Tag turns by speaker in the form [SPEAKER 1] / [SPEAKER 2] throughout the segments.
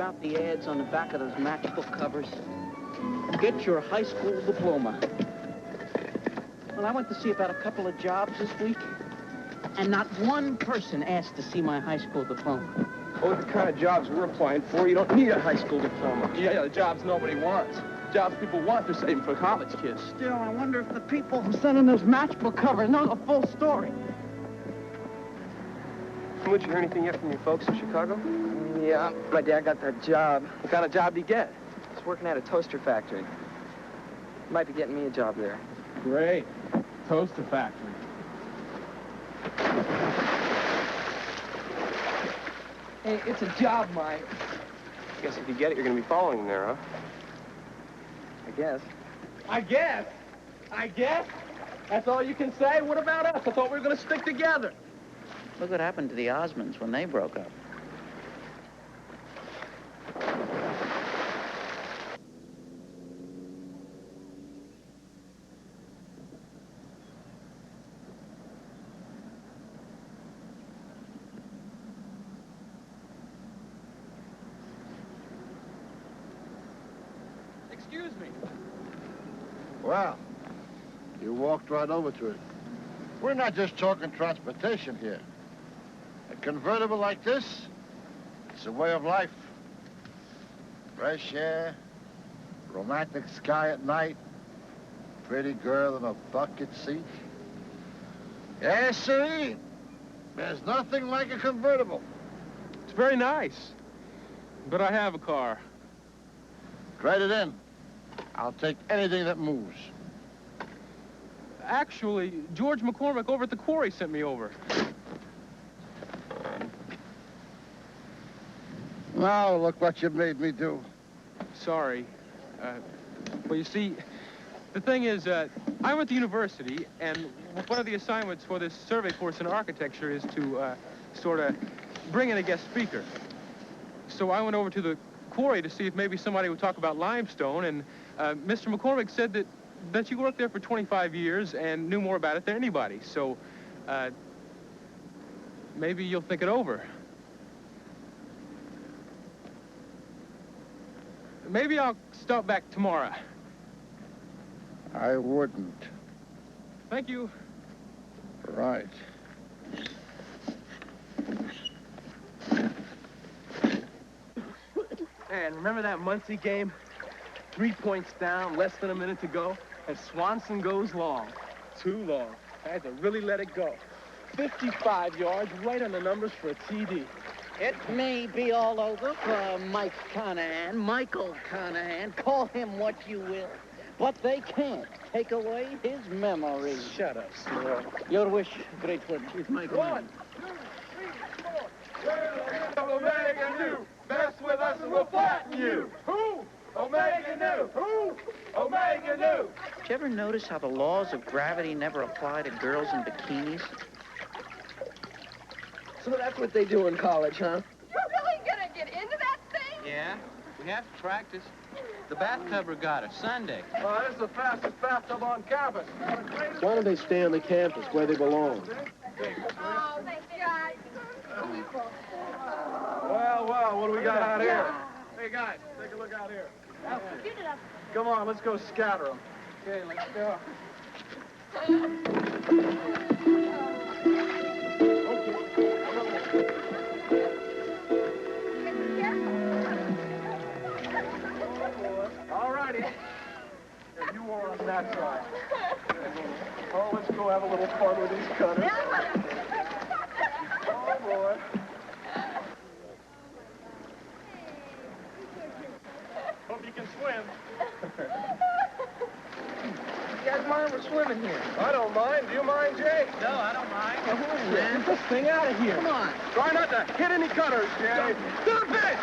[SPEAKER 1] out the ads on the back of those matchbook covers. Get your high school diploma. Well, I went to see about a couple of jobs this week, and not one person asked to see my high school diploma.
[SPEAKER 2] Oh, the kind of jobs we're applying for, you don't need a high school diploma. Yeah, the jobs nobody wants. Jobs people want, they're saving for college kids.
[SPEAKER 1] Still, I wonder if the people who sent in those matchbook covers know the full story.
[SPEAKER 2] Would you hear anything yet from your folks in Chicago?
[SPEAKER 3] Yeah, my dad got that job.
[SPEAKER 2] What kind of job did he get?
[SPEAKER 3] He's working at a toaster factory. Might be getting me a job there.
[SPEAKER 2] Great. Toaster factory.
[SPEAKER 3] Hey, it's a job, Mike.
[SPEAKER 2] I guess if you get it, you're going to be following him there, huh?
[SPEAKER 3] I guess.
[SPEAKER 2] I guess? I guess? That's all you can say? What about us? I thought we were going to stick together.
[SPEAKER 1] Look what happened to the Osmonds when they broke up.
[SPEAKER 2] Excuse me.
[SPEAKER 4] Well, you walked right over to it. We're not just talking transportation here. A convertible like this, it's a way of life. Fresh air, romantic sky at night, pretty girl in a bucket seat. Yes, sir. There's nothing like a convertible.
[SPEAKER 2] It's very nice. But I have a car.
[SPEAKER 4] Trade it in. I'll take anything that moves.
[SPEAKER 2] Actually, George McCormick over at the Quarry sent me over.
[SPEAKER 4] Now, look what you made me do.
[SPEAKER 2] Sorry. Well, you see, the thing is, I'm at the university, and one of the assignments for this survey course in architecture is to sort of bring in a guest speaker. So I went over to the Quarry to see if maybe somebody would talk about limestone, and Mr. McCormick said that you worked there for 25 years and knew more about it than anybody. So maybe you'll think it over. Maybe I'll stop back tomorrow.
[SPEAKER 4] I wouldn't.
[SPEAKER 2] Thank you.
[SPEAKER 4] Right.
[SPEAKER 2] Man, remember that Muncie game? 3 points down, less than a minute to go, and Swanson goes long. Too long. I had to really let it go. 55 yards, right on the numbers for a TD.
[SPEAKER 1] It may be all over for Mike Conahan, Michael Conahan, call him what you will, but they can't take away his memory.
[SPEAKER 2] Shut up, Small.
[SPEAKER 1] Your wish, great one, is my command.
[SPEAKER 2] 1, 2, 3, 4. Omega New, mess with us and we'll flatten you. Who? Omega New. Who? Omega New.
[SPEAKER 1] Did you ever notice how the laws of gravity never apply to girls in bikinis?
[SPEAKER 3] So that's what they do in college, huh?
[SPEAKER 5] You're really gonna get into that thing?
[SPEAKER 1] Yeah, we have to practice. The bathtub regatta, Sunday.
[SPEAKER 2] Well, this is the fastest bathtub on campus.
[SPEAKER 6] Why don't they stay on the campus where they belong?
[SPEAKER 5] Oh, thank God.
[SPEAKER 2] Well, what do we got out here? Hey, guys, take a look out here. Come on, let's go scatter them. Okay, let's go. All righty. Yeah, you are on that side. Oh, let's go have a little fun with these cutters. Oh, boy. Hope you can swim.
[SPEAKER 3] You guys mind we're swimming here?
[SPEAKER 2] I don't mind. Do you mind, Jay?
[SPEAKER 1] No, I don't mind.
[SPEAKER 3] Come on, man.
[SPEAKER 2] Get this thing out of here.
[SPEAKER 3] Come on.
[SPEAKER 2] Try not to hit any cutters, Jay. To the fish!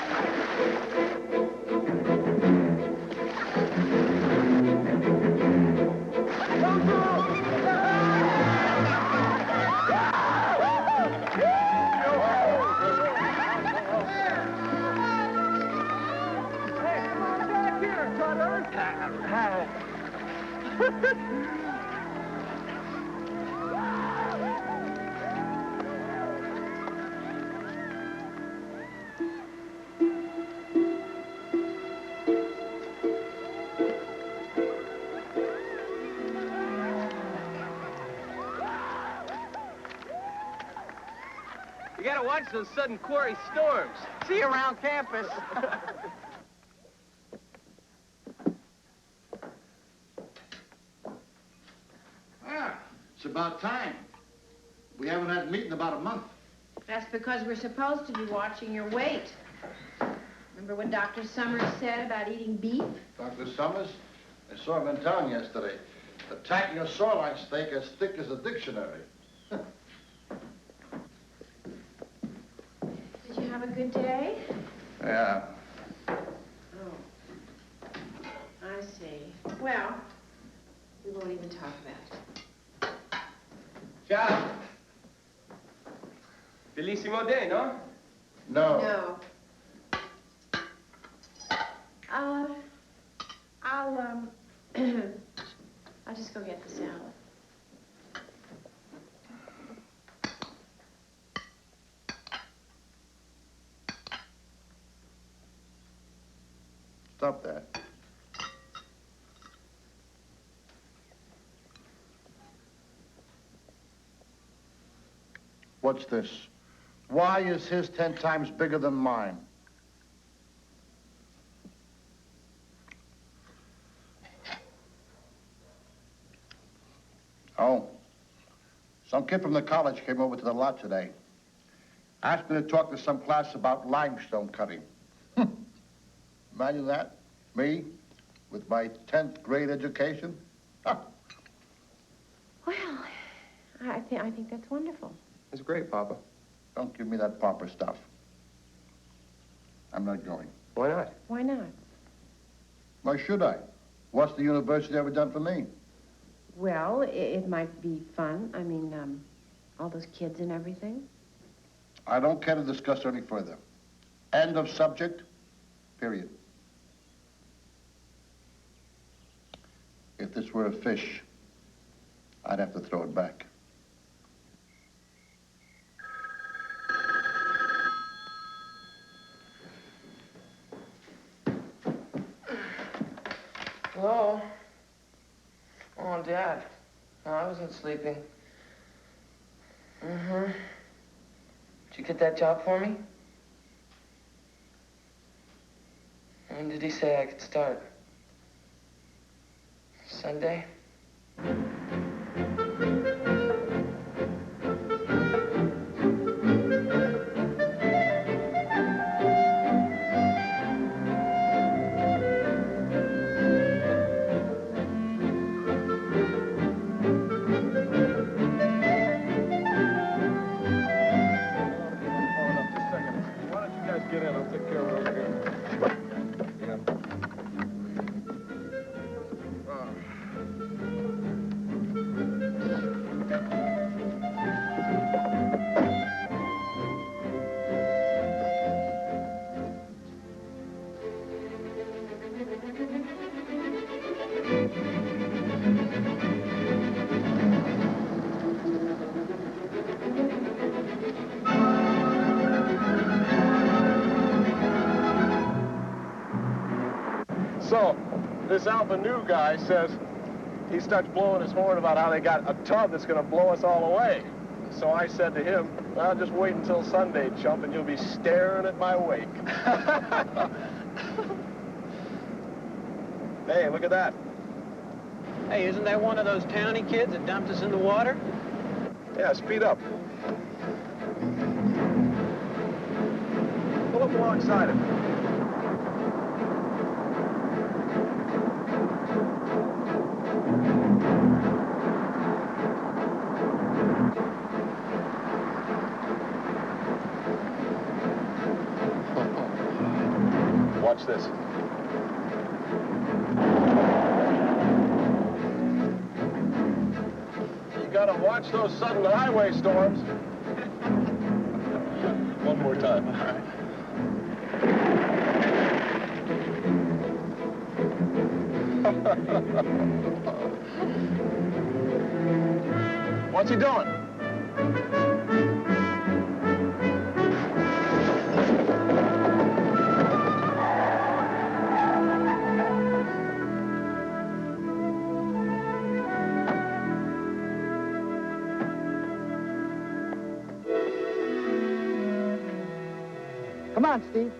[SPEAKER 2] Hey, come on back here, cutters.
[SPEAKER 7] You gotta watch those sudden Quarry storms.
[SPEAKER 1] See you around campus.
[SPEAKER 4] Ah, it's about time. We haven't had a meeting in about a month.
[SPEAKER 8] That's because we're supposed to be watching your weight. Remember what Dr. Summers said about eating beef?
[SPEAKER 4] Dr. Summers, I saw him in town yesterday, attacking a sirloin steak as thick as a dictionary.
[SPEAKER 8] Did you have a good day?
[SPEAKER 4] Yeah.
[SPEAKER 8] Oh. I see. Well, we won't even talk about it.
[SPEAKER 7] Ciao. Bellissimo day, no?
[SPEAKER 4] No.
[SPEAKER 8] No. I'll just go get the salad.
[SPEAKER 4] Stop that. What's this? Why is his 10 times bigger than mine? Oh, some kid from the college came over to the lot today. Asked me to talk to some class about limestone cutting. Imagine that. Me, with my 10th grade education. Huh.
[SPEAKER 8] Well, I think that's wonderful.
[SPEAKER 7] It's great, Papa.
[SPEAKER 4] Don't give me that pauper stuff. I'm not going.
[SPEAKER 7] Why not?
[SPEAKER 8] Why not?
[SPEAKER 4] Why should I? What's the university ever done for me?
[SPEAKER 8] Well, it might be fun. I mean, all those kids and everything.
[SPEAKER 4] I don't care to discuss any further. End of subject, period. If this were a fish, I'd have to throw it back.
[SPEAKER 3] Hello? Oh, Dad. No, I wasn't sleeping. Mm-hmm. Did you get that job for me? When did he say I could start? Sunday?
[SPEAKER 6] Get in, I'll take care of it over here. Yeah. So, this Alpha Nu guy says he starts blowing his horn about how they got a tub that's going to blow us all away. So I said to him, well, just wait until Sunday, chump, and you'll be staring at my wake. Hey, look at that.
[SPEAKER 1] Hey, isn't that one of those towny kids that dumped us in the water?
[SPEAKER 6] Yeah, speed up. Pull up alongside him. Watch this. You gotta watch those sudden highway storms. One more time. All right. What's he doing?
[SPEAKER 1] Come on, Steve.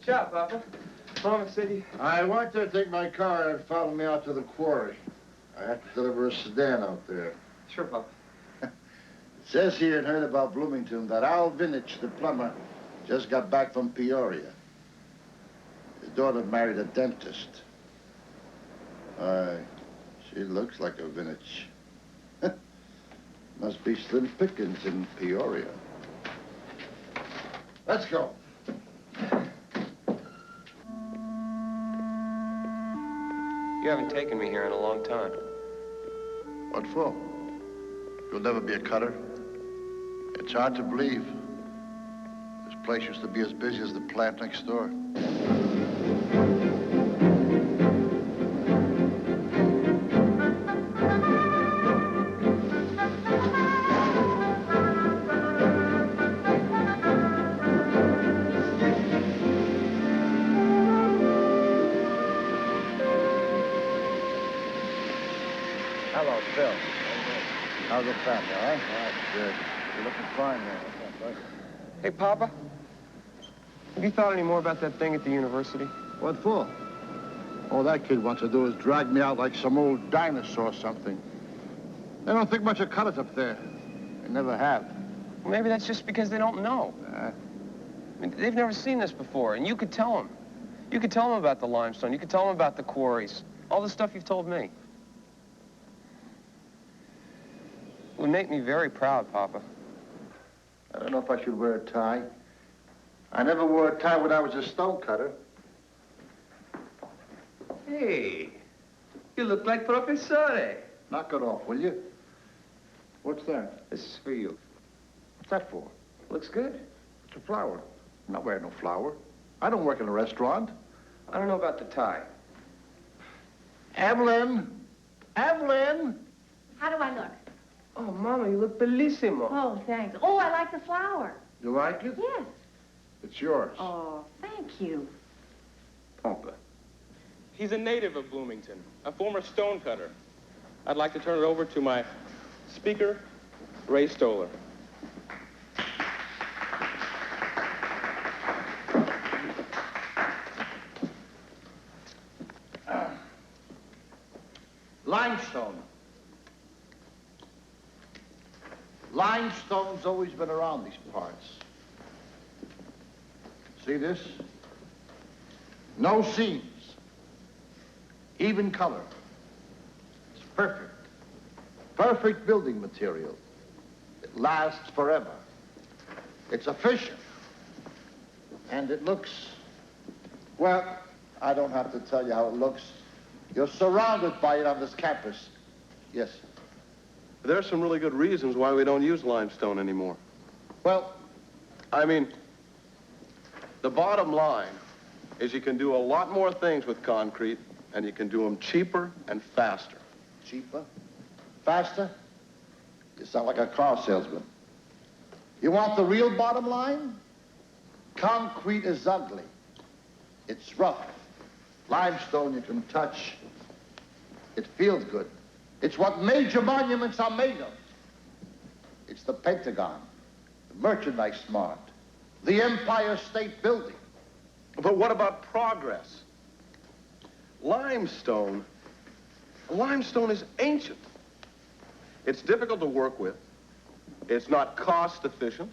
[SPEAKER 7] Ciao, Papa. Mama said you...
[SPEAKER 4] I want you to take my car and follow me out to the quarry. I have to deliver a sedan out there.
[SPEAKER 7] Sure, Papa.
[SPEAKER 4] It says here in Heard About Bloomington that Al Vinich, the plumber, just got back from Peoria. His daughter married a dentist. She looks like a Vinich. Must be slim pickings in Peoria. Let's go.
[SPEAKER 7] You haven't taken me here in a long time.
[SPEAKER 4] What for? You'll never be a cutter. It's hard to believe. This place used to be as busy as the plant next door. Hello, Phil. How's the family, all right? All right, good. You're looking fine there.
[SPEAKER 7] Hey, Papa. Have you thought any more about that thing at the university?
[SPEAKER 4] What for? All that kid wants to do is drag me out like some old dinosaur or something. They don't think much of cutters up there. They never have.
[SPEAKER 7] Well, maybe that's just because they don't know. I mean, they've never seen this before, and you could tell them. You could tell them about the limestone. You could tell them about the quarries. All the stuff you've told me. It would make me very proud, Papa.
[SPEAKER 4] I don't know if I should wear a tie. I never wore a tie when I was a stone cutter.
[SPEAKER 7] Hey, you look like Professore.
[SPEAKER 4] Knock it off, will you? What's that?
[SPEAKER 7] This is for you.
[SPEAKER 4] What's that for?
[SPEAKER 7] Looks good.
[SPEAKER 4] It's a flower. I'm not wearing no flower. I don't work in a restaurant.
[SPEAKER 7] I don't know about the tie.
[SPEAKER 4] Evelyn! Evelyn!
[SPEAKER 8] How do I look?
[SPEAKER 7] Oh, Mama, you look bellissimo.
[SPEAKER 8] Oh, thanks. Oh, I like the flower.
[SPEAKER 4] You like it?
[SPEAKER 8] Yes.
[SPEAKER 4] It's yours.
[SPEAKER 8] Oh, thank you.
[SPEAKER 7] Papa.
[SPEAKER 2] He's a native of Bloomington, a former stonecutter. I'd like to turn it over to my speaker, Ray Stoller.
[SPEAKER 4] Limestone. Limestone's always been around these parts. See this? No seams. Even color. It's perfect. Perfect building material. It lasts forever. It's efficient. And it looks, well, I don't have to tell you how it looks. You're surrounded by it on this campus. Yes.
[SPEAKER 6] There are some really good reasons why we don't use limestone anymore.
[SPEAKER 4] Well,
[SPEAKER 6] I mean, the bottom line is you can do a lot more things with concrete, and you can do them cheaper and faster.
[SPEAKER 4] cheaper, faster. You sound like a car salesman. You want the real bottom line? Concrete is ugly. It's rough. Limestone you can touch. It feels good. It's what major monuments are made of. It's the Pentagon, the Merchandise Mart, the Empire State Building.
[SPEAKER 6] But what about progress? Limestone is ancient. It's difficult to work with. It's not cost efficient.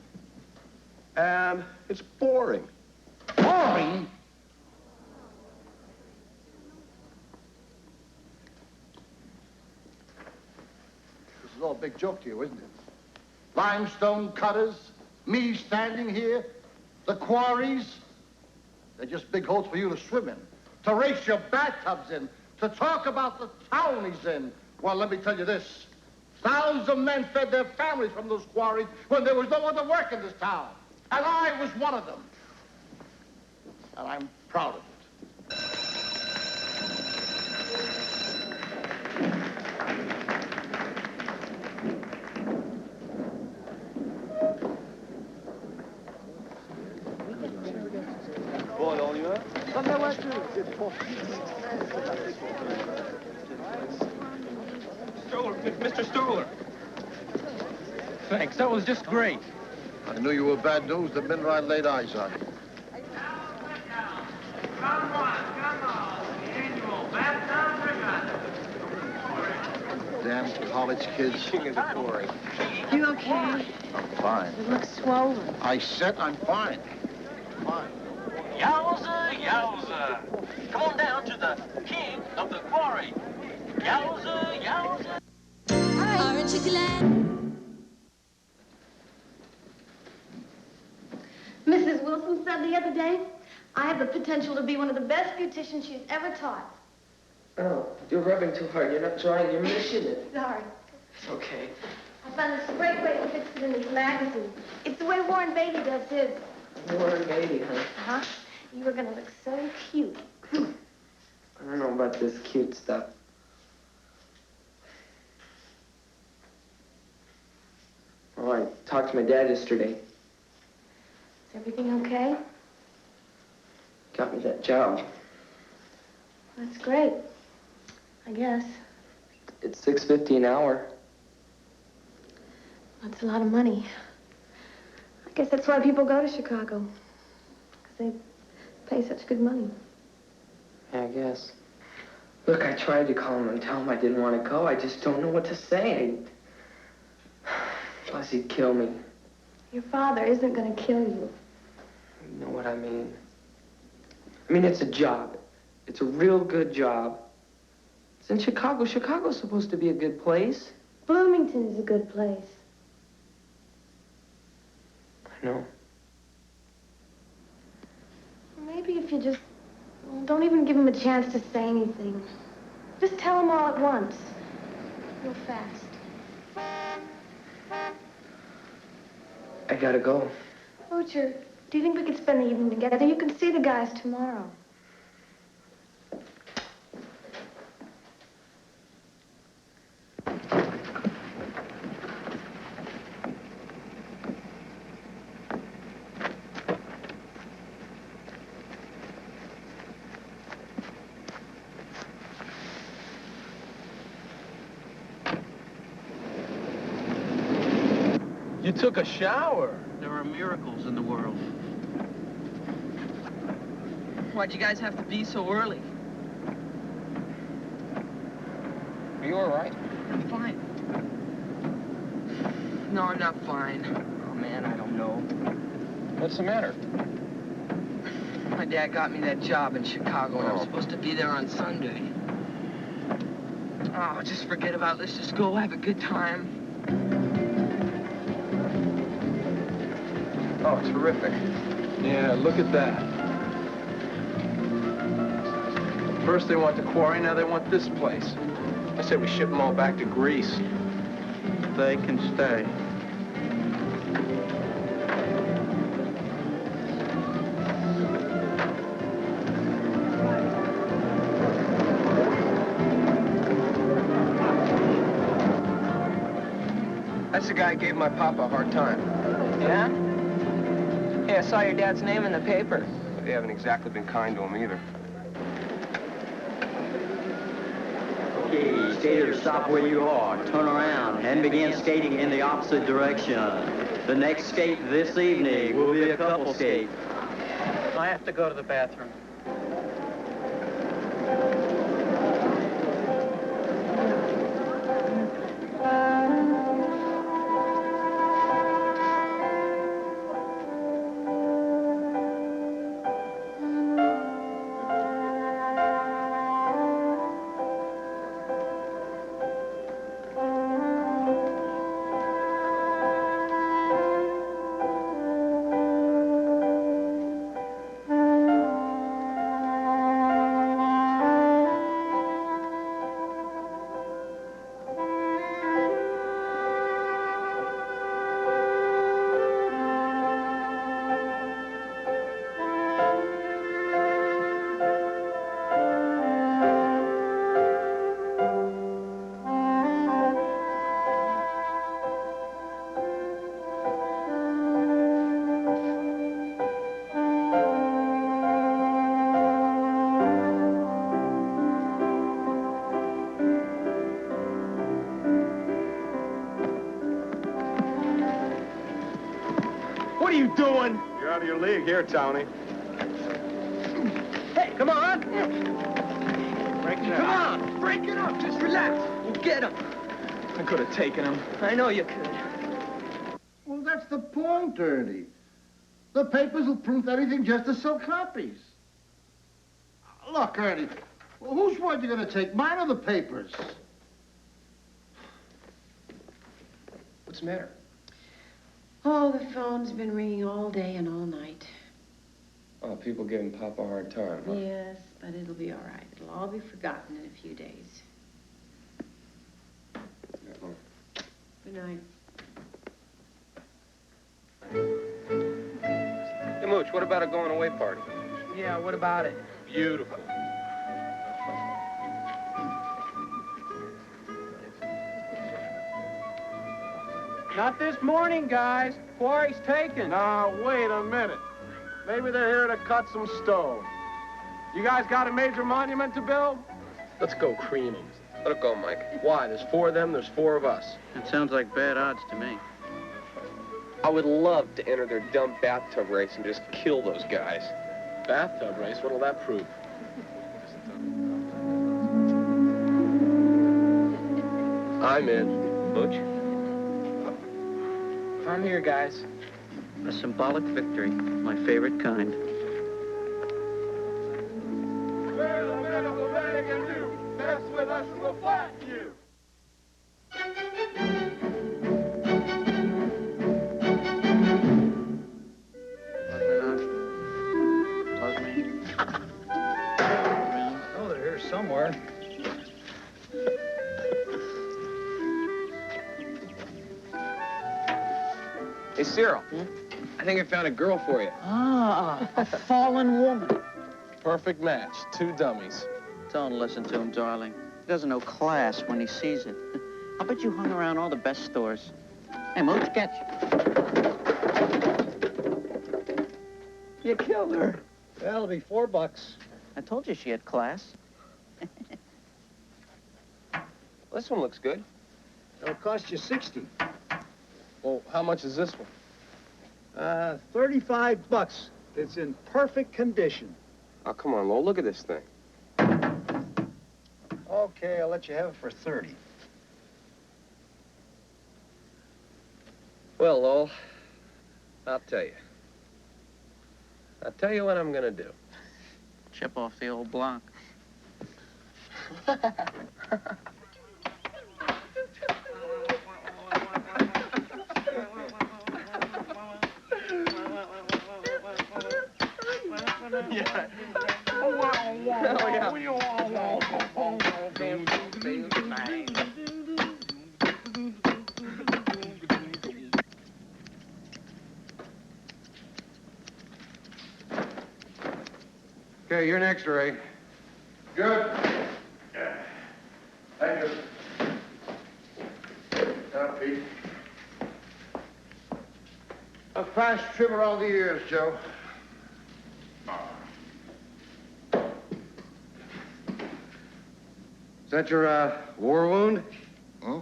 [SPEAKER 6] And it's boring.
[SPEAKER 4] Boring? This is all a big joke to you, isn't it? Limestone cutters, me standing here, the quarries. They're just big holes for you to swim in, to race your bathtubs in, to talk about the town he's in. Well, let me tell you this. Thousands of men fed their families from those quarries when there was no other work in this town. And I was one of them. And I'm proud of it.
[SPEAKER 6] Bon, alors on y va?
[SPEAKER 2] Mr. Stoller. Thanks, that was just great.
[SPEAKER 4] I knew you were bad news the minute I laid eyes on you.
[SPEAKER 9] Come on. The annual bath
[SPEAKER 4] Damn college kids.
[SPEAKER 7] King of the Quarry.
[SPEAKER 8] You okay?
[SPEAKER 4] I'm fine.
[SPEAKER 8] You look swollen.
[SPEAKER 4] I said I'm fine. Fine.
[SPEAKER 10] Yowza, yowza. Come on down to the king of the quarry. Yowza, yowza.
[SPEAKER 11] Aren't you glad?
[SPEAKER 12] Mrs. Wilson said the other day, I have the potential to be one of the best beauticians she's ever taught.
[SPEAKER 3] Oh, you're rubbing too hard. You're not drying. You're missing it.
[SPEAKER 12] Sorry.
[SPEAKER 3] It's okay.
[SPEAKER 12] I found this great way to fix it in this magazine. It's the way Warren Beatty does his.
[SPEAKER 3] Warren Beatty, huh?
[SPEAKER 12] Uh-huh. You were gonna look so cute.
[SPEAKER 3] I don't know about this cute stuff. Oh, I talked to my dad yesterday.
[SPEAKER 12] Is everything okay?
[SPEAKER 3] Got me that job.
[SPEAKER 12] That's great. I guess.
[SPEAKER 3] It's $6.50 an hour.
[SPEAKER 12] That's a lot of money. I guess that's why people go to Chicago. Because they pay such good money.
[SPEAKER 3] Yeah, I guess. Look, I tried to call him and tell him I didn't want to go. I just don't know what to say. Plus, he'd kill me.
[SPEAKER 12] Your father isn't going to kill you.
[SPEAKER 3] You know what I mean? I mean, it's a job. It's a real good job. It's in Chicago. Chicago's supposed to be a good place.
[SPEAKER 12] Bloomington is a good place.
[SPEAKER 3] I know.
[SPEAKER 12] Maybe if you just... well, don't even give him a chance to say anything. Just tell him all at once. Real fast.
[SPEAKER 3] I gotta go.
[SPEAKER 12] Butcher, do you think we could spend the evening together? You can see the guys tomorrow.
[SPEAKER 2] You took a shower.
[SPEAKER 1] There are miracles in the world.
[SPEAKER 3] Why'd you guys have to be so early?
[SPEAKER 7] Are you all right?
[SPEAKER 3] I'm fine. No, I'm not fine. Oh, man, I don't know.
[SPEAKER 7] What's the matter?
[SPEAKER 3] My dad got me that job in Chicago, and I was supposed to be there on Sunday. Oh, just forget about it. Let's just go have a good time.
[SPEAKER 7] Oh, terrific.
[SPEAKER 2] Yeah, look at that. First they want the quarry, now they want this place. I said we ship them all back to Greece. They can stay.
[SPEAKER 7] That's the guy who gave my papa a hard time.
[SPEAKER 3] Yeah? Hey, I saw your dad's name in the paper.
[SPEAKER 7] They haven't exactly been kind to him either.
[SPEAKER 13] Okay, skaters, stop where you are, turn around, and begin skating in the opposite direction. The next skate this evening will be a couple skate.
[SPEAKER 1] I have to go to the bathroom.
[SPEAKER 6] you doing? You're out of your league here, Tony.
[SPEAKER 1] Hey, come on. Break it up.
[SPEAKER 3] Come on, break it up. Just relax. We'll get him.
[SPEAKER 7] I could have taken him.
[SPEAKER 3] I know you could.
[SPEAKER 4] Well, that's the point, Ernie. The papers will print anything just to sell copies. Look, Ernie, well, whose word you gonna take, mine or the papers?
[SPEAKER 7] What's the matter?
[SPEAKER 8] Oh, the phone's been ringing all day and all night.
[SPEAKER 7] Oh, people giving Papa a hard time, huh?
[SPEAKER 8] Yes, but it'll be all right. It'll all be forgotten in a few days. Good night.
[SPEAKER 7] Hey, Mooch, what about a going-away party?
[SPEAKER 1] Yeah, what about it?
[SPEAKER 6] Beautiful.
[SPEAKER 1] Not this morning, guys. Quarry's taken.
[SPEAKER 6] Now, wait a minute. Maybe they're here to cut some stone. You guys got a major monument to build?
[SPEAKER 7] Let's go creaming. Let it go, Mike. Why? There's 4 of them, there's 4 of us.
[SPEAKER 1] That sounds like bad odds to me.
[SPEAKER 7] I would love to enter their dumb bathtub race and just kill those guys.
[SPEAKER 6] Bathtub race? What'll that prove?
[SPEAKER 7] I'm in. Mooch?
[SPEAKER 1] I'm here, guys. A symbolic victory, my favorite kind.
[SPEAKER 6] Well, the men of the leg and you, mess with us and we'll flatten you.
[SPEAKER 1] Oh, they're here somewhere.
[SPEAKER 7] Hey, Cyril. I think I found a girl for you.
[SPEAKER 1] Ah, a fallen woman.
[SPEAKER 6] Perfect match. 2 dummies.
[SPEAKER 1] Don't listen to him, darling. He doesn't know class when he sees it. I bet you hung around all the best stores. Hey, Mooch, catch. You killed her. Well, it'll be $4. I told you she had class.
[SPEAKER 7] This one looks good.
[SPEAKER 14] It'll cost you 60.
[SPEAKER 6] Well, how much is this one?
[SPEAKER 14] $35. It's in perfect condition.
[SPEAKER 7] Oh, come on, Lowell. Look at this thing.
[SPEAKER 14] Okay, I'll let you have it for 30.
[SPEAKER 7] Well, Lowell, I'll tell you. I'll tell you what I'm gonna do.
[SPEAKER 1] Chip off the old block.
[SPEAKER 6] Yeah.
[SPEAKER 15] Okay, you're next, Ray.
[SPEAKER 4] Good. Thank you. Down, Pete. A fast trip around the years, Joe.
[SPEAKER 15] Is that your, war wound?
[SPEAKER 4] Hmm?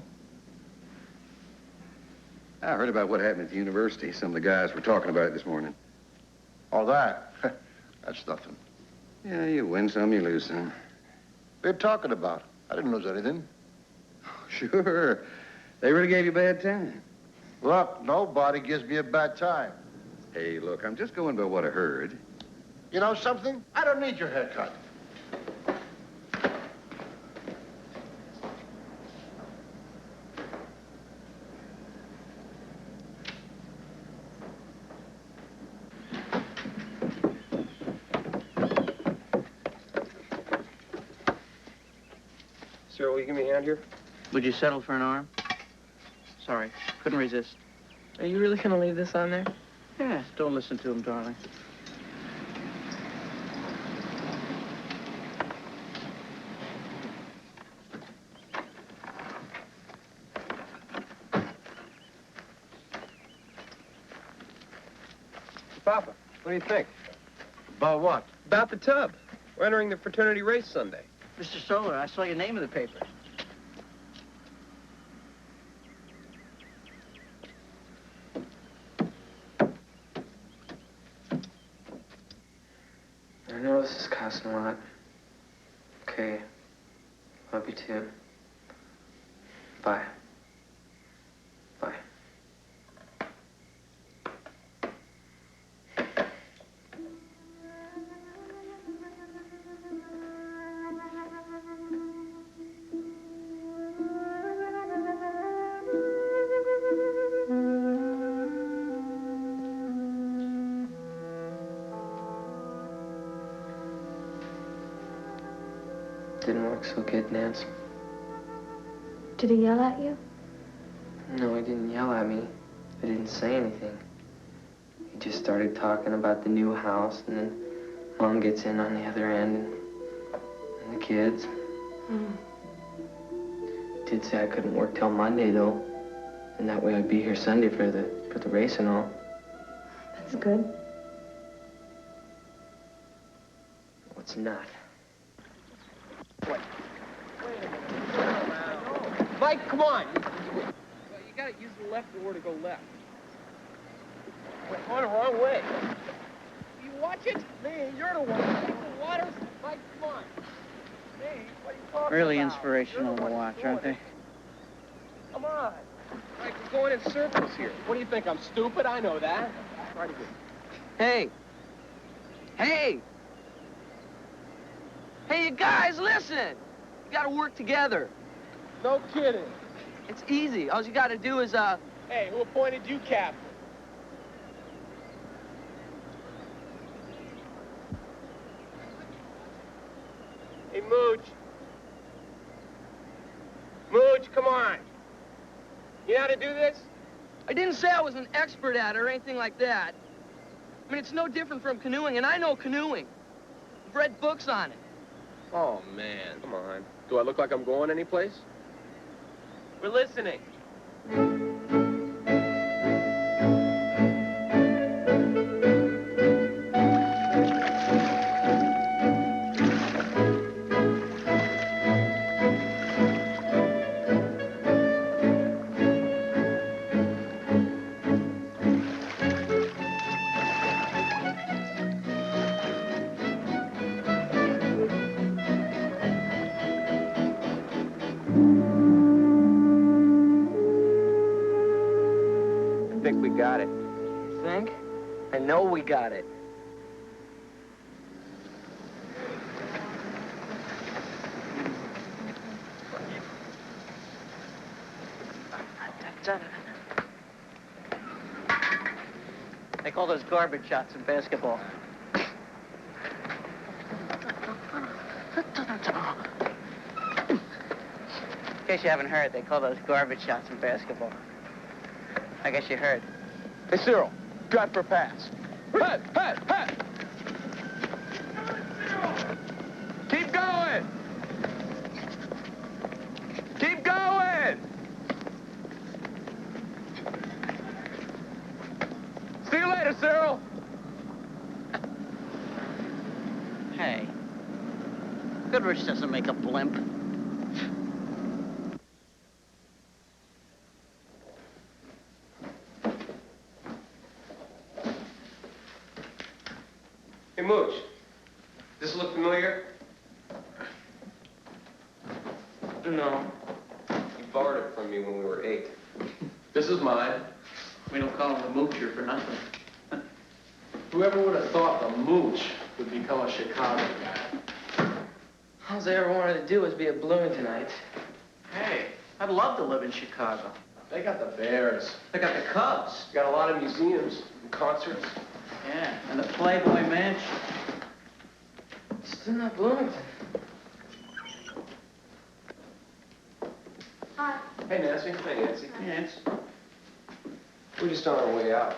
[SPEAKER 15] I heard about what happened at the university. Some of the guys were talking about it this morning.
[SPEAKER 4] Oh, that? That's nothing.
[SPEAKER 15] Yeah, you win some, you lose some.
[SPEAKER 4] They're talking about. I didn't lose anything.
[SPEAKER 15] Sure. They really gave you a bad time.
[SPEAKER 4] Look, nobody gives me a bad time.
[SPEAKER 15] Hey, look, I'm just going by what I heard.
[SPEAKER 4] You know something? I don't need your haircut.
[SPEAKER 7] Cyril, will you give me a hand here?
[SPEAKER 1] Would you settle for an arm? Sorry, couldn't resist.
[SPEAKER 3] Are you really gonna leave this on there?
[SPEAKER 1] Yeah, don't listen to him, darling.
[SPEAKER 7] Papa, what do you think?
[SPEAKER 4] About what?
[SPEAKER 7] About the tub. We're entering the fraternity race Sunday.
[SPEAKER 1] Mr. Solar, I saw your name in the paper.
[SPEAKER 3] I know this is costing a lot. Okay. Love you too. Bye. Bye. Didn't work so good, Nance.
[SPEAKER 12] Did he yell at you?
[SPEAKER 3] No, he didn't yell at me. I didn't say anything. He just started talking about the new house, and then Mom gets in on the other end, and the kids. Did say I couldn't work till Monday, though. And that way I'd be here Sunday for the race and all.
[SPEAKER 12] That's good.
[SPEAKER 3] What's not?
[SPEAKER 7] Mike, come on.
[SPEAKER 2] Well, you gotta use the left door to go left.
[SPEAKER 7] We're going the wrong way.
[SPEAKER 2] You watch it?
[SPEAKER 7] Me, you're the one.
[SPEAKER 2] The water.
[SPEAKER 7] Mike, come on. Me, what are you talking
[SPEAKER 1] Really
[SPEAKER 7] about?
[SPEAKER 1] inspirational to watch, aren't they?
[SPEAKER 7] Come on.
[SPEAKER 2] Mike, we're going in circles here.
[SPEAKER 7] What do you think? I'm stupid? I know that.
[SPEAKER 2] Try to get.
[SPEAKER 16] Hey! Hey! Hey, you guys, listen! You gotta work together.
[SPEAKER 2] No kidding.
[SPEAKER 16] It's easy. All you gotta do is,
[SPEAKER 2] Hey, who appointed you captain? Hey, Mooch. Mooch, come on. You know how to do this?
[SPEAKER 16] I didn't say I was an expert at it or anything like that. I mean, it's no different from canoeing, and I know canoeing. I've read books on it.
[SPEAKER 7] Oh, man. Come on. Do I look like I'm going anyplace?
[SPEAKER 2] We're listening.
[SPEAKER 16] I think we got it. Think? I know we got it.
[SPEAKER 1] They call those garbage shots in basketball. In case you haven't heard, they call those garbage shots in basketball. I guess you heard.
[SPEAKER 2] Hey, Cyril, drive for a pass. Hey, hey, hey! Keep going! Keep going! See you later, Cyril!
[SPEAKER 1] Hey, Goodrich doesn't make a blimp.
[SPEAKER 7] Hey, Mooch. Does this look familiar?
[SPEAKER 3] No.
[SPEAKER 7] You borrowed it from me when we were 8. This is mine.
[SPEAKER 1] We don't call him the moocher for nothing.
[SPEAKER 6] Whoever would have thought the Mooch would become a Chicago guy?
[SPEAKER 3] All I ever wanted to do was be a balloon tonight.
[SPEAKER 1] Hey, I'd love to live in Chicago.
[SPEAKER 6] They got the Bears.
[SPEAKER 1] They got the Cubs.
[SPEAKER 6] Got a lot of museums and concerts.
[SPEAKER 1] Yeah, and the Playboy Mansion.
[SPEAKER 3] Still not Bloomington.
[SPEAKER 12] Hi.
[SPEAKER 7] Hey, Nancy. Hey, Nancy.
[SPEAKER 1] Yes.
[SPEAKER 7] We're just on our way out.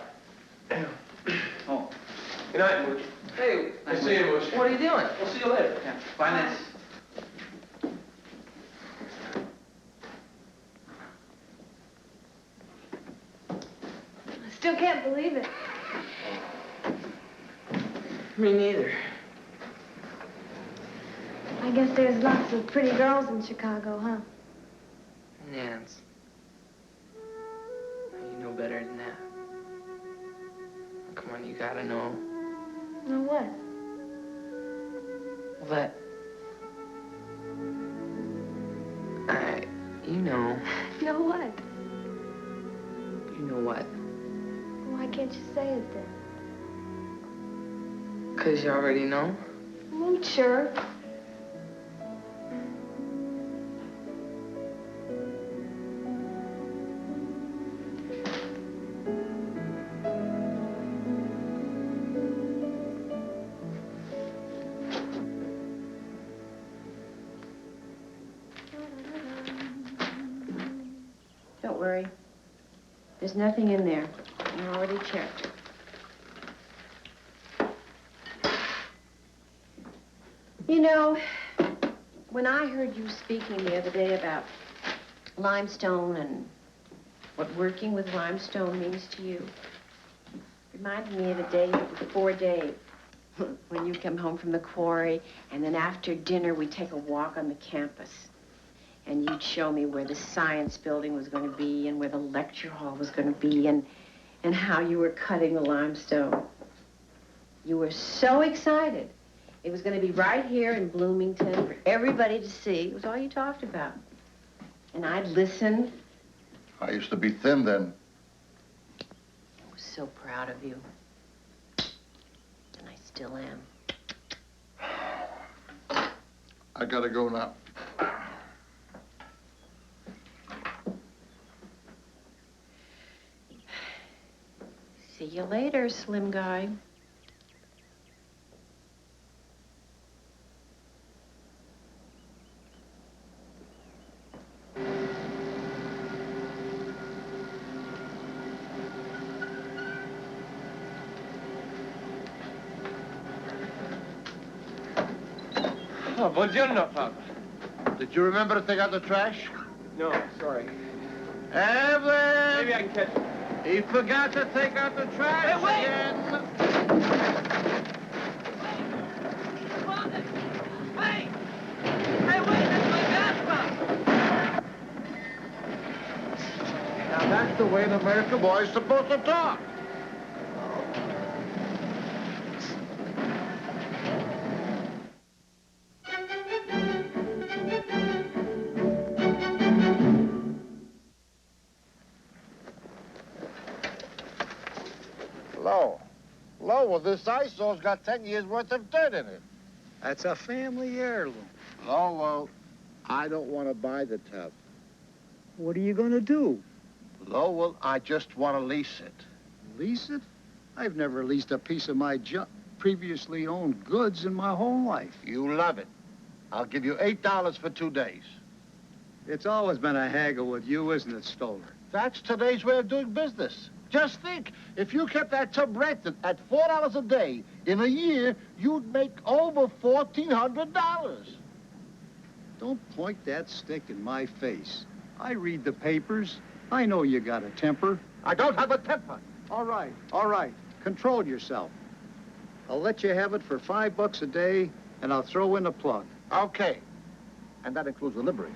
[SPEAKER 1] Oh.
[SPEAKER 7] Good night, Mooch. Hey,
[SPEAKER 3] Nice
[SPEAKER 7] we'll see you, Mooch.
[SPEAKER 3] What are you doing?
[SPEAKER 7] We'll see you later.
[SPEAKER 1] Yeah. Bye, Nancy.
[SPEAKER 12] I still can't believe it.
[SPEAKER 3] Me neither.
[SPEAKER 12] I guess there's lots of pretty girls in Chicago, huh?
[SPEAKER 3] Nance. You know better than that. Come on, you gotta know.
[SPEAKER 12] Know what?
[SPEAKER 3] But... you know...
[SPEAKER 12] Know what?
[SPEAKER 3] You know what?
[SPEAKER 12] Why can't you say it then?
[SPEAKER 3] 'Cause you already know?
[SPEAKER 12] Sure.
[SPEAKER 8] Don't worry. There's nothing in there. I already checked. You know, when I heard you speaking the other day about limestone and what working with limestone means to you, it reminded me of a day before Dave, when you come home from the quarry, and then after dinner we'd take a walk on the campus. And you'd show me where the science building was going to be and where the lecture hall was going to be and how you were cutting the limestone. You were so excited. It was going to be right here in Bloomington for everybody to see. It was all you talked about. And I'd listen.
[SPEAKER 4] I used to be thin then.
[SPEAKER 8] I was so proud of you. And I still am.
[SPEAKER 4] I gotta go now.
[SPEAKER 8] See you later, slim guy.
[SPEAKER 7] Oh, buongiorno, Papa.
[SPEAKER 4] Did you remember to take out the trash?
[SPEAKER 7] No, sorry.
[SPEAKER 4] Evelyn!
[SPEAKER 7] Maybe I can catch it.
[SPEAKER 4] He forgot to take out the trash again.
[SPEAKER 9] Hey! Hey, wait, that's my gasper!
[SPEAKER 4] Now that's the way an American boy is supposed to talk. Well, this eyesore's got 10 years' worth of dirt in it.
[SPEAKER 14] That's a family heirloom.
[SPEAKER 4] Lowell, I don't want to buy the tub.
[SPEAKER 14] What are you going to do?
[SPEAKER 4] Lowell, I just want to lease it.
[SPEAKER 14] Lease it? I've never leased a piece of my previously owned goods in my whole life.
[SPEAKER 4] You love it. I'll give you $8 for 2 days.
[SPEAKER 14] It's always been a haggle with you, isn't it, Stoller?
[SPEAKER 4] That's today's way of doing business. Just think, if you kept that tub rented at $4 a day, in a year, you'd make over $1,400.
[SPEAKER 14] Don't point that stick in my face. I read the papers. I know you got a temper.
[SPEAKER 4] I don't have a temper.
[SPEAKER 14] All right. Control yourself. I'll let you have it for $5 a day, and I'll throw in a plug.
[SPEAKER 4] Okay. And that includes the livery.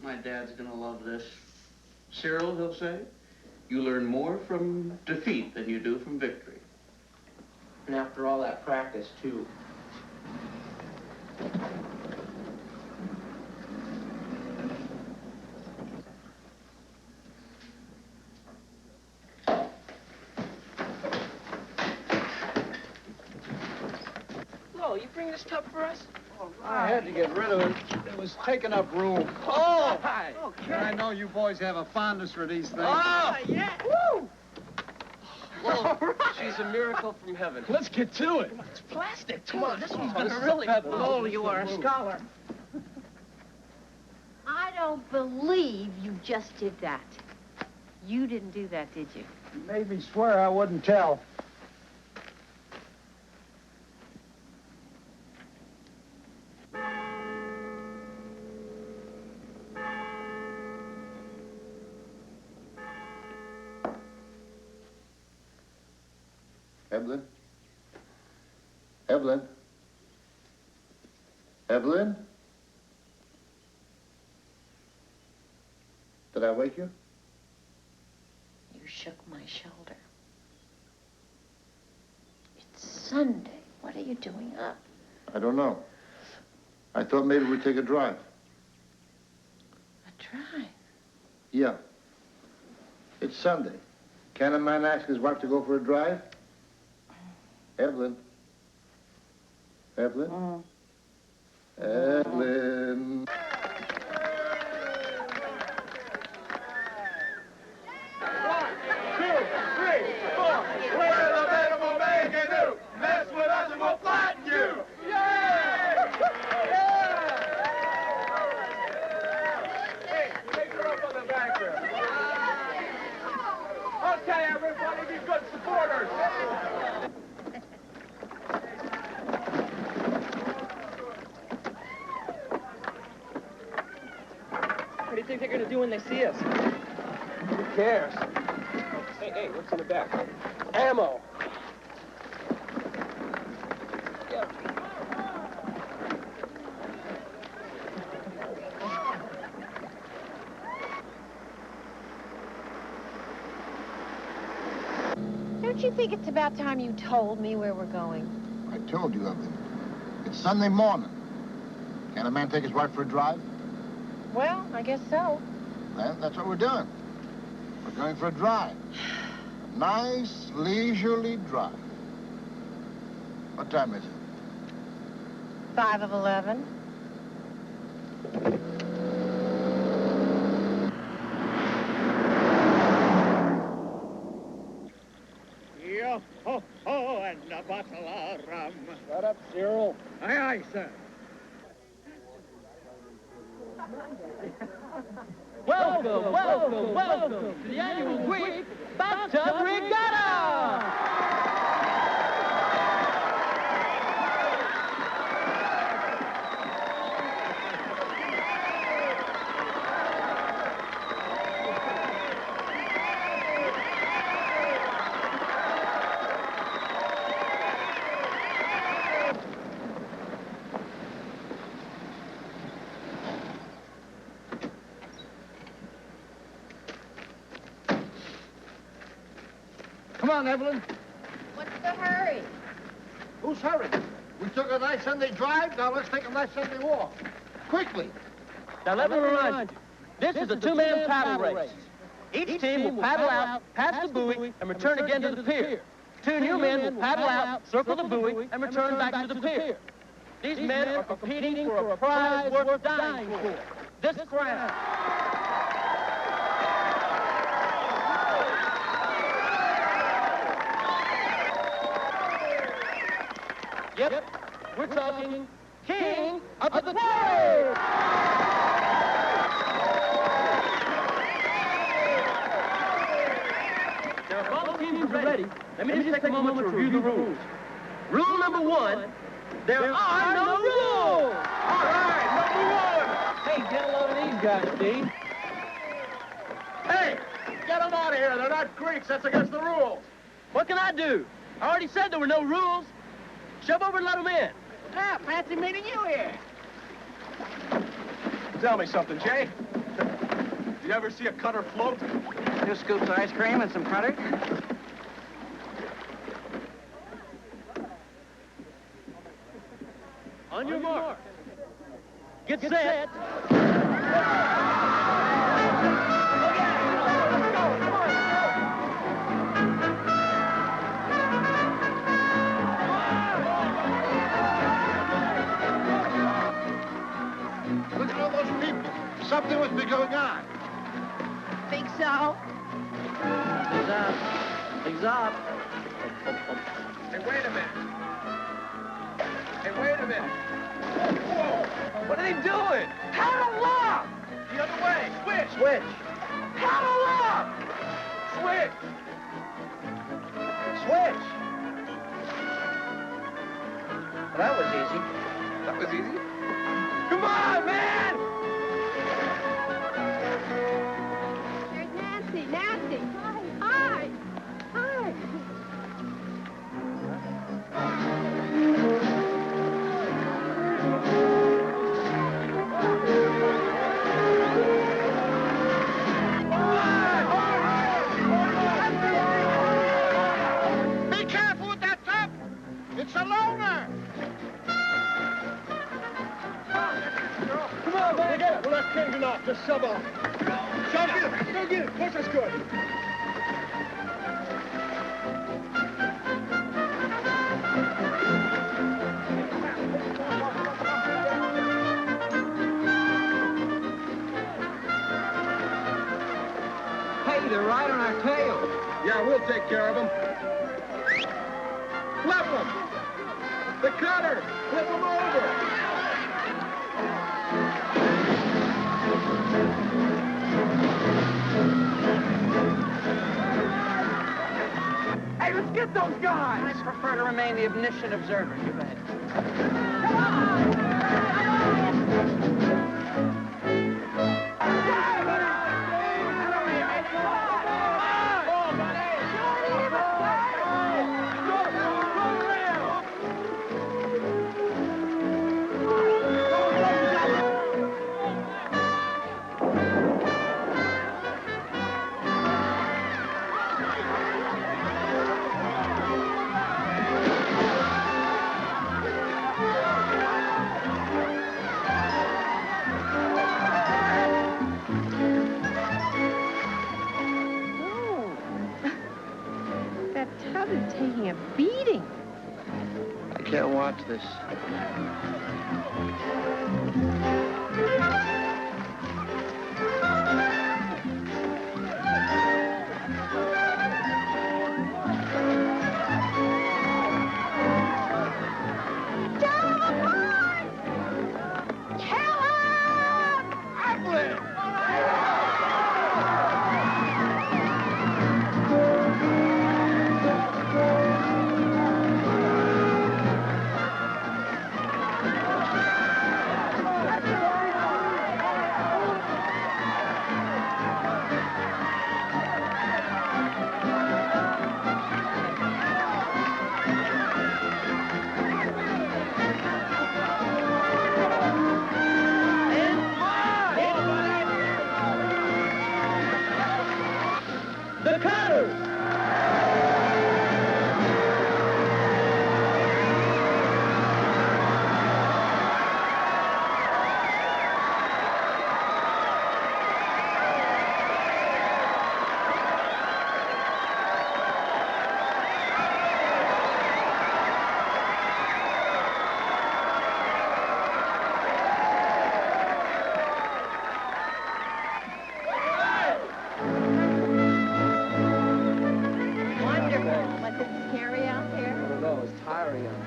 [SPEAKER 1] My dad's gonna love this. Cyril, he'll say, you learn more from defeat than you do from victory. And after all that practice, too.
[SPEAKER 16] Flo, you bring this tub for us?
[SPEAKER 14] I had to get rid of it. It was taking up room.
[SPEAKER 16] Oh! Hi.
[SPEAKER 14] And I know you boys have a fondness for these things.
[SPEAKER 16] Oh, yeah. Woo!
[SPEAKER 7] Well, she's a miracle from heaven.
[SPEAKER 2] Let's get to it.
[SPEAKER 16] It's plastic, too. This one's
[SPEAKER 2] this
[SPEAKER 16] gonna
[SPEAKER 2] is
[SPEAKER 16] really...
[SPEAKER 2] feather.
[SPEAKER 16] Oh, you are a scholar.
[SPEAKER 8] I don't believe you just did that. You didn't do that, did you?
[SPEAKER 14] You made me swear I wouldn't tell.
[SPEAKER 4] Evelyn? Evelyn? Evelyn? Did I wake you?
[SPEAKER 8] You shook my shoulder. It's Sunday. What are you doing up?
[SPEAKER 4] I don't know. I thought maybe we'd take a drive.
[SPEAKER 8] A drive?
[SPEAKER 4] Yeah. It's Sunday. Can a man ask his wife to go for a drive? Evelyn. Evelyn? Evelyn.
[SPEAKER 6] Okay, everybody, be good supporters.
[SPEAKER 16] What do you think they're gonna do when they see us?
[SPEAKER 7] Who cares? Hey, what's in the back? Ammo.
[SPEAKER 8] Don't you think it's about time you told me where we're going?
[SPEAKER 4] I told you, Evelyn. It's Sunday morning. Can a man take his wife for a drive?
[SPEAKER 8] Well, I guess so.
[SPEAKER 4] Then that's what we're doing. We're going for a drive. A nice, leisurely drive. What time is it?
[SPEAKER 8] 5 of 11.
[SPEAKER 14] Yo-ho-ho, and a bottle of rum.
[SPEAKER 6] Shut up, Cyril.
[SPEAKER 14] Aye, aye, sir.
[SPEAKER 1] Welcome to the annual Greek Bathtub Regatta!
[SPEAKER 4] Come on, Evelyn.
[SPEAKER 8] What's the hurry?
[SPEAKER 4] Who's hurrying? We took a nice Sunday drive, now let's take a nice Sunday walk. Quickly.
[SPEAKER 1] Now let me remind you, this is a two-man paddle race. Each team will paddle out, pass the buoy, and return again to the pier. Two new men will paddle out, circle the buoy, and return back to the pier. These men are competing for a prize worth dying for. This crown. Yep, we're talking King of the Quarry! Now, if all the teams are ready, let me just take a moment to review the rules. Rule number 1, there are no rules!
[SPEAKER 6] All right, number 1.
[SPEAKER 1] Hey, get a load of these guys, Steve.
[SPEAKER 6] Hey, get them out of here. They're not Greeks. That's against the rules.
[SPEAKER 1] What can I do? I already said there were no rules. Shove over and let them in.
[SPEAKER 9] Ah, fancy meeting you here.
[SPEAKER 6] Tell me something, Jay. You ever see a cutter float?
[SPEAKER 9] 2 scoops of ice cream and some cutter.
[SPEAKER 1] On your mark. Get set.
[SPEAKER 4] Look at all those people. Something must be going on.
[SPEAKER 8] Think so?
[SPEAKER 1] Things up.
[SPEAKER 6] Hey, wait a minute. Hey, wait a minute. Whoa! What are they doing?
[SPEAKER 16] Paddle up!
[SPEAKER 6] The other way. Switch.
[SPEAKER 4] Switch.
[SPEAKER 16] Paddle up!
[SPEAKER 6] Switch.
[SPEAKER 4] Switch.
[SPEAKER 9] Well, that was easy.
[SPEAKER 6] That was easy. Come on, man!
[SPEAKER 8] There's Nancy. Nancy. Hi. Hi.
[SPEAKER 4] Be careful with that tub. It's a loner.
[SPEAKER 6] off. Just shove off. Shove it. Go get it. Push us good.
[SPEAKER 1] Hey, they're right on our tail.
[SPEAKER 6] Yeah, we'll take care of them. Flip them. The cutter. Flip them over.
[SPEAKER 1] Hey, let's get those guys! I prefer to remain the omniscient observer. You bet.
[SPEAKER 8] That tub is taking a beating.
[SPEAKER 1] I can't watch this. The cutters!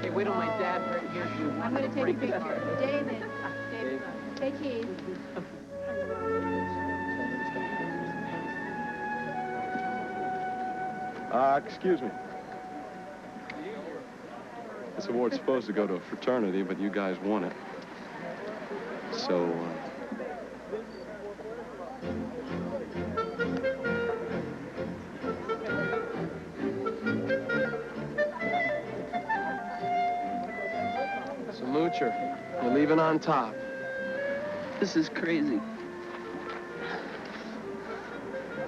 [SPEAKER 1] Hey, wait till my dad hears you.
[SPEAKER 8] I'm going to take a picture. David. Say cheese.
[SPEAKER 6] Excuse me. This award's supposed to go to a fraternity, but you guys won it. So,
[SPEAKER 16] So, Moocher, you're leaving on top. This is crazy.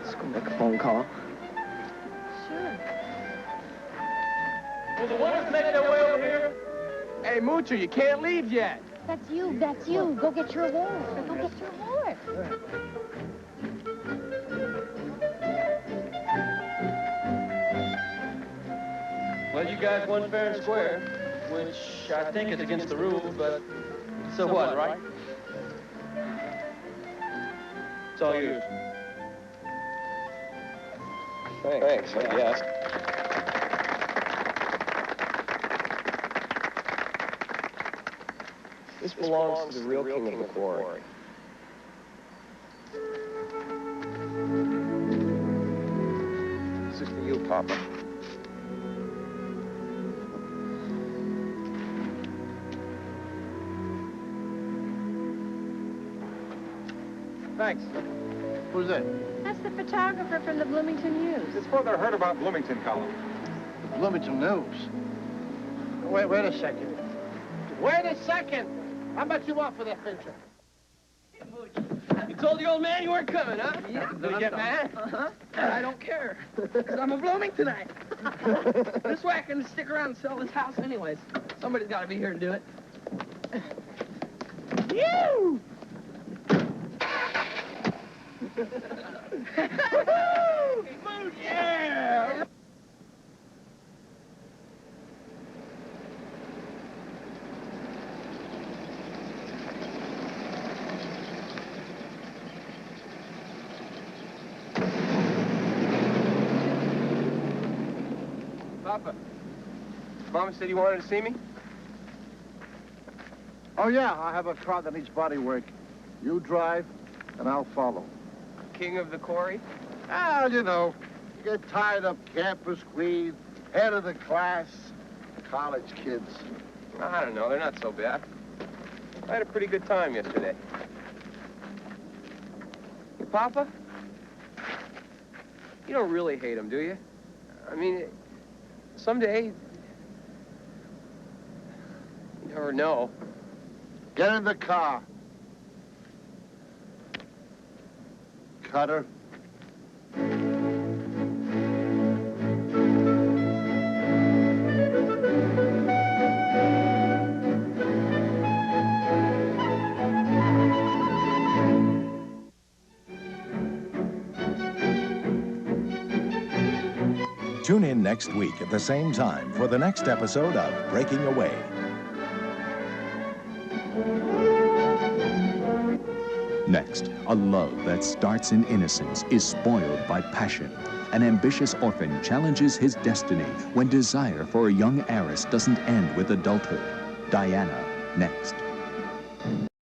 [SPEAKER 16] Let's go make a phone call.
[SPEAKER 8] Sure.
[SPEAKER 2] Will the winners make their way over here?
[SPEAKER 16] Hey, Moocher, you can't leave yet.
[SPEAKER 12] That's you. That's you. Go get your award. Go get your award.
[SPEAKER 2] Well, you guys won fair and square, which I think is against the rules, but so what, right? It's all yours.
[SPEAKER 6] thanks, I guess.
[SPEAKER 7] This belongs to the real king of the quarry. This is for you, Papa.
[SPEAKER 2] Thanks.
[SPEAKER 4] Who's that?
[SPEAKER 8] That's the photographer from the Bloomington News.
[SPEAKER 6] It's for the Heard About Bloomington column.
[SPEAKER 4] The Bloomington News. Wait a second. Wait a second! How much you want for that picture?
[SPEAKER 16] You told the old man you weren't coming, huh? Yeah. Did he get mad?
[SPEAKER 1] Uh-huh. I don't care, because I'm a Bloomingtonite. This way I can stick around and sell this house anyways. Somebody's got to be here to do it. You!
[SPEAKER 6] Yeah!
[SPEAKER 7] Papa, Mama said you wanted to see me?
[SPEAKER 4] Oh, yeah, I have a car that needs body work. You drive, and I'll follow.
[SPEAKER 7] King of the Quarry?
[SPEAKER 4] Ah, you know, you get tired of campus queen, head of the class, college kids.
[SPEAKER 7] I don't know, they're not so bad. I had a pretty good time yesterday. Hey, Papa? You don't really hate him, do you? I mean, someday... You never know.
[SPEAKER 4] Get in the car. Cutter.
[SPEAKER 17] Tune in next week at the same time for the next episode of Breaking Away.
[SPEAKER 18] Next, a love that starts in innocence is spoiled by passion. An ambitious orphan challenges his destiny when desire for a young heiress doesn't end with adulthood. Diana, next.